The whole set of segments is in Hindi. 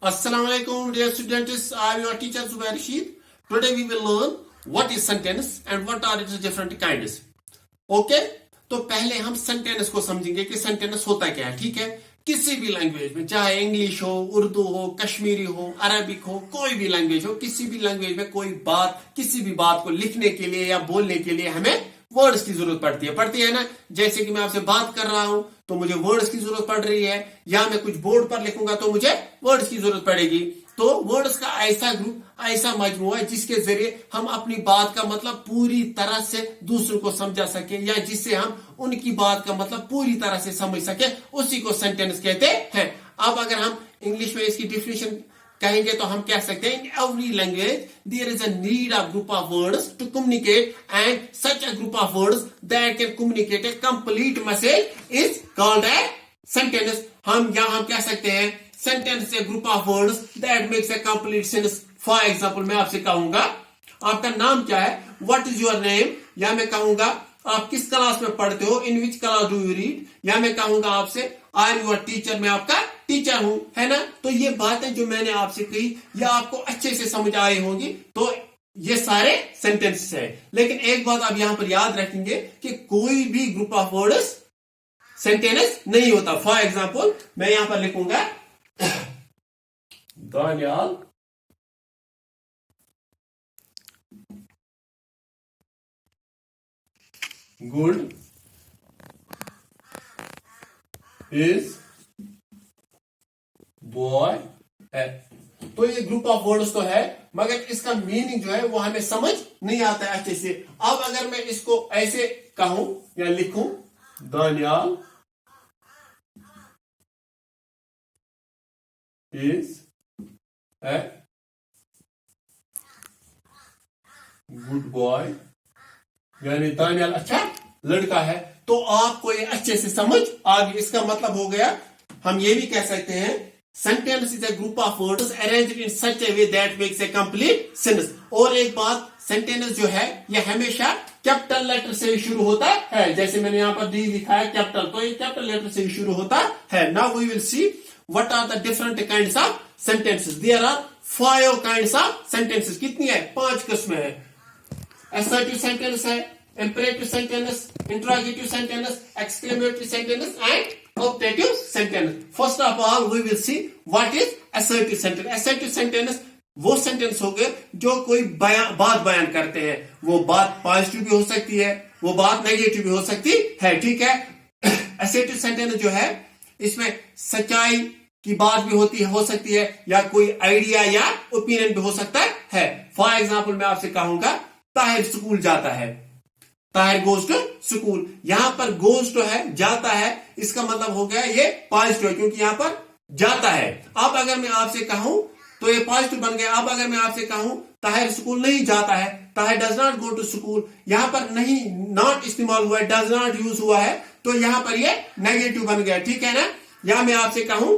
Assalamu alaikum, dear students. I am your teacher Zubair Rashid. Today we will learn what is sentence and what are its different kinds. Okay? तो पहले हम सेंटेंस को समझेंगे कि सेंटेंस होता क्या है. ठीक है, किसी भी लैंग्वेज में, चाहे इंग्लिश हो, उर्दू हो, कश्मीरी हो, अरबिक हो, कोई भी लैंग्वेज हो, किसी भी लैंग्वेज में कोई बात, किसी भी बात को लिखने के लिए या बोलने के लिए हमें वर्ड्स की जरूरत पड़ती है ना. जैसे कि मैं आपसे बात कर रहा हूं तो मुझे वर्ड्स की जरूरत पड़ रही है, या मैं कुछ बोर्ड पर लिखूंगा तो मुझे वर्ड्स की जरूरत पड़ेगी. तो वर्ड्स का ऐसा ग्रुप, ऐसा मजमूआ है जिसके जरिए हम अपनी बात का मतलब पूरी तरह से दूसरों को समझा सके, या जिससे हम उनकी बात का मतलब पूरी तरह से समझ सके, उसी को सेंटेंस कहते हैं. अब अगर हम इंग्लिश में इसकी डिफिनेशन कहेंगे तो हम कह सकते हैं, in every language there is a need of group of words to communicate, and such a group of words that can communicate a complete message is called a sentence. हम कह सकते हैं sentence a group of words that makes a complete sentence. For example मैं आपसे कहूंगा आपका नाम क्या है, व्हाट इज योर नेम, या मैं कहूंगा आप किस क्लास में पढ़ते हो, in which class do you read, या मैं कहूंगा आपसे आर यूर टीचर, मैं आपका टीचर हूं, है ना. तो ये बातें जो मैंने आपसे कही या आपको अच्छे से समझ आई होंगी, तो ये सारे सेंटेंसेस है. लेकिन एक बात आप यहां पर याद रखेंगे कि कोई भी ग्रुप ऑफ वर्ड्स सेंटेंस नहीं होता. फॉर एग्जांपल मैं यहां पर लिखूंगा दानियाल गुड इज बॉय है. तो ये ग्रुप ऑफ वर्ड्स तो है, मगर इसका मीनिंग जो है वो हमें समझ नहीं आता है अच्छे से. अब अगर मैं इसको ऐसे कहूं या लिखूं, Daniyal is a good boy, यानी दानियाल अच्छा लड़का है, तो आपको ये अच्छे से समझ आ गई. इसका मतलब हो गया, हम ये भी कह सकते हैं sentence is a group of words arranged in such A way that makes a complete sentence. और एक बात, सेंटेंस जो है ये हमेशा कैपिटल लेटर से शुरू होता है. जैसे मैंने यहां पर डी लिखा है कैपिटल, तो ये कैपिटल लेटर से शुरू होता है. Now we will see what are the different kinds of sentences. There are 5 kinds of sentences. कितनी है? 5 किस्में है. असर्टिव सेंटेंस है, imperative sentence, interrogative sentence, exclamatory sentence and optative sentence. First of all we will see what is assertive sentence. Assertive sentence वो सेंटेंस हो गए जो कोई बात बयान करते हैं. वो बात पॉजिटिव भी हो सकती है, वो बात नेगेटिव भी हो सकती है. ठीक है, assertive sentence जो है इसमें सच्चाई की बात भी हो सकती है, या कोई आइडिया या ओपिनियन भी हो सकता है. फॉर एग्जाम्पल मैं आपसे कहूंगा ताहिर स्कूल जाता है, ताहिर गोज टू स्कूल. यहां पर गोज टू है, जाता है, इसका मतलब हो गया ये पॉजिटिव है क्योंकि यहां पर जाता है. अब अगर मैं आपसे कहूं तो ये पॉजिटिव बन गया. अब अगर मैं आपसे कहूं ताहिर स्कूल नहीं जाता है, Tahir does not go to school, यहां पर नहीं, नॉट इस्तेमाल हुआ है, डज नॉट यूज हुआ है, तो यहां पर ये नेगेटिव बन गया. ठीक है ना. या मैं आपसे कहूं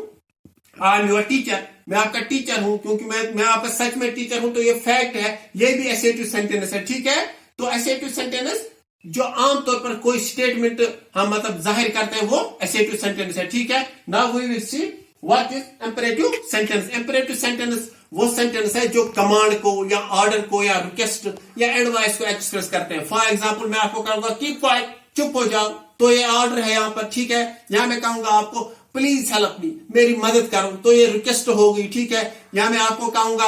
आई एम योर टीचर, मैं आपका टीचर हूं, क्योंकि मैं आपका सच में टीचर हूं, तो ये फैक्ट है, ये भी एसेटिव सेंटेंस है. ठीक है, तो एसेटिव सेंटेंस जो आमतौर पर कोई स्टेटमेंट हम मतलब जाहिर करते हैं वो एसेटिव सेंटेंस है. ठीक है. Now we will see what is imperative sentence. Imperative sentence वो सेंटेंस है जो कमांड को या ऑर्डर को या रिक्वेस्ट या एडवाइस को एक्सप्रेस करते हैं. फॉर एग्जांपल मैं आपको कहूंगा कीप क्वाइट, चुप हो जाओ, तो ये ऑर्डर है यहां पर. ठीक है. यहां मैं कहूंगा आपको प्लीज हेल्प मी, मेरी मदद करो, तो ये रिक्वेस्ट हो गई. ठीक है. या मैं आपको कहूंगा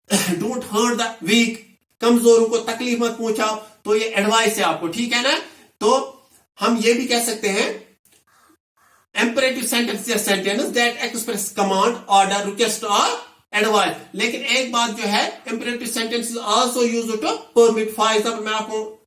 डोंट हर्ट द वीक, कमजोरों को तकलीफ मत पहुंचाओ, तो ये एडवाइस है आपको. ठीक है ना. तो हम ये भी कह सकते हैं इंपेरेटिव सेंटेंस या sentence that express command, order, request और एडवाइस. लेकिन एक बात जो है, imperative sentence is also used to permit. For example मैं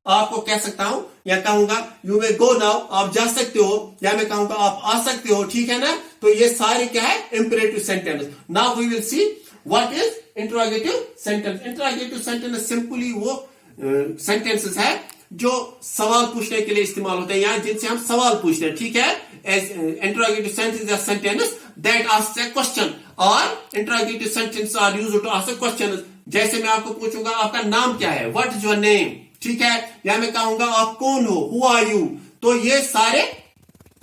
आपको कह सकता हूं या कहूंगा यू मे गो नाउ, आप जा सकते हो, या मैं कहूंगा आप आ सकते हो. ठीक है ना. तो ये सारे क्या है? Imperative sentence. Now we will see what is interrogative sentence. Interrogative sentence simply वो सेंटेंसेस है जो सवाल पूछने के लिए इस्तेमाल होते हैं, या जिनसे हम सवाल पूछते हैं. ठीक है. इंटरोगेटिव सेंटेंस या sentence that asks a question, और interrogative sentence are used to ask question. जैसे मैं आपको पूछूंगा आपका नाम क्या है, व्हाट इज योर नेम. ठीक है. या मैं कहूंगा आप कौन हो, हु आर यू, तो ये सारे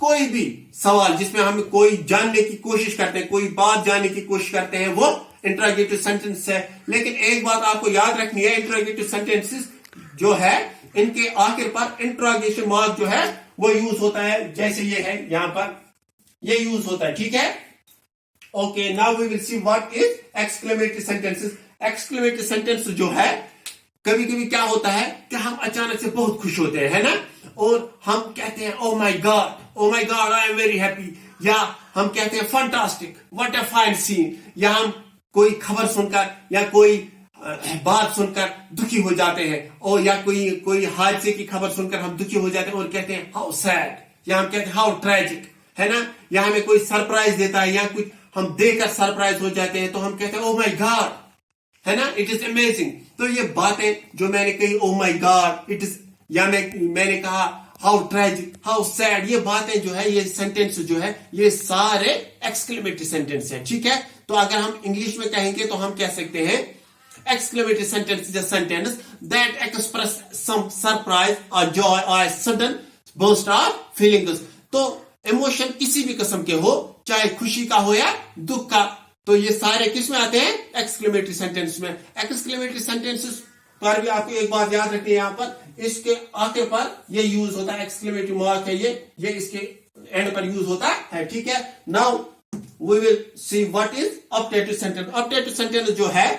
कोई भी सवाल जिसमें हम कोई जानने की कोशिश करते हैं, कोई बात जानने की कोशिश करते हैं, वो इंट्रोगेटिव सेंटेंस है। लेकिन एक बात आपको याद रखनी है, इंट्रोगेटिव सेंटेंसेस जो है इनके आखिर पर इंट्रोगेशन मार्क जो है वो यूज होता है, जैसे ये है यहां पर ये यूज होता है, ठीक है। Okay, now we will see what is exclamatory sentences. Exclamatory sentence जो है, कभी कभी क्या होता है कि हम अचानक से बहुत खुश होते हैं, है ना, और हम कहते हैं oh my God I am very happy, या हम कहते हैं fantastic, what a fine scene, या हम कोई खबर सुनकर या कोई बात सुनकर दुखी हो जाते हैं, और या कोई हादसे की खबर सुनकर हम दुखी हो जाते हैं और कहते हैं हाउ सैड, या हम कहते हैं हाउ ट्रेजिक, है ना, या हमें कोई सरप्राइज देता है या कुछ हम देखकर सरप्राइज हो जाते हैं तो हम कहते हैं ओ माय गॉड, है ना, इट इज अमेजिंग। तो ये बातें जो मैंने कही ओ माय गॉड, इट इज, या मैंने कहा हाउ ट्रेजिक, हाउ सैड, ये बातें जो है, ये सेंटेंस जो है, ये सारे एक्सक्लेमेटरी सेंटेंस है, ठीक है। तो अगर हम इंग्लिश में कहेंगे तो हम कह सकते हैं exclamatory sentence is a sentence that express some surprise or joy or a sudden burst of feelings। तो इमोशन किसी भी किस्म के हो, चाहे खुशी का हो या दुख का, तो ये सारे किस में आते हैं, एक्सक्लेमेटरी सेंटेंस में। एक्सक्लेमेटरी सेंटेंसेस पर भी आपको एक बात याद रखनी है, यहां पर इसके आखिर पर ये यूज होता है, एक्सक्लेमेटरी मार्क है ये इसके एंड पर यूज होता है, ठीक है। Now we will see what is objective sentence. Objective sentence जो है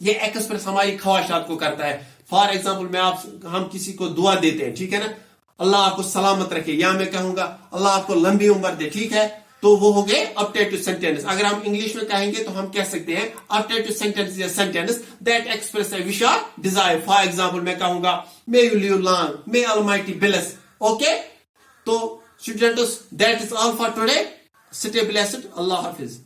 ये एक्सप्रेस हमारी ख्वाहिशात को करता है। फॉर एग्जाम्पल हम किसी को दुआ देते हैं, ठीक है ना, अल्लाह आपको सलामत रखे, या मैं कहूंगा अल्लाह आपको लंबी उम्र दे, ठीक है, तो वो हो गए ऑब्जेक्टिव सेंटेंस। अगर हम इंग्लिश में कहेंगे तो हम कह सकते हैं ऑब्जेक्टिव सेंटेंस या sentence that express a wish और डिजायर। फॉर एग्जाम्पल मैं कहूंगा may you live long, may almighty bless. Okay, तो students that is all for today, stay blessed, Allah Hafiz.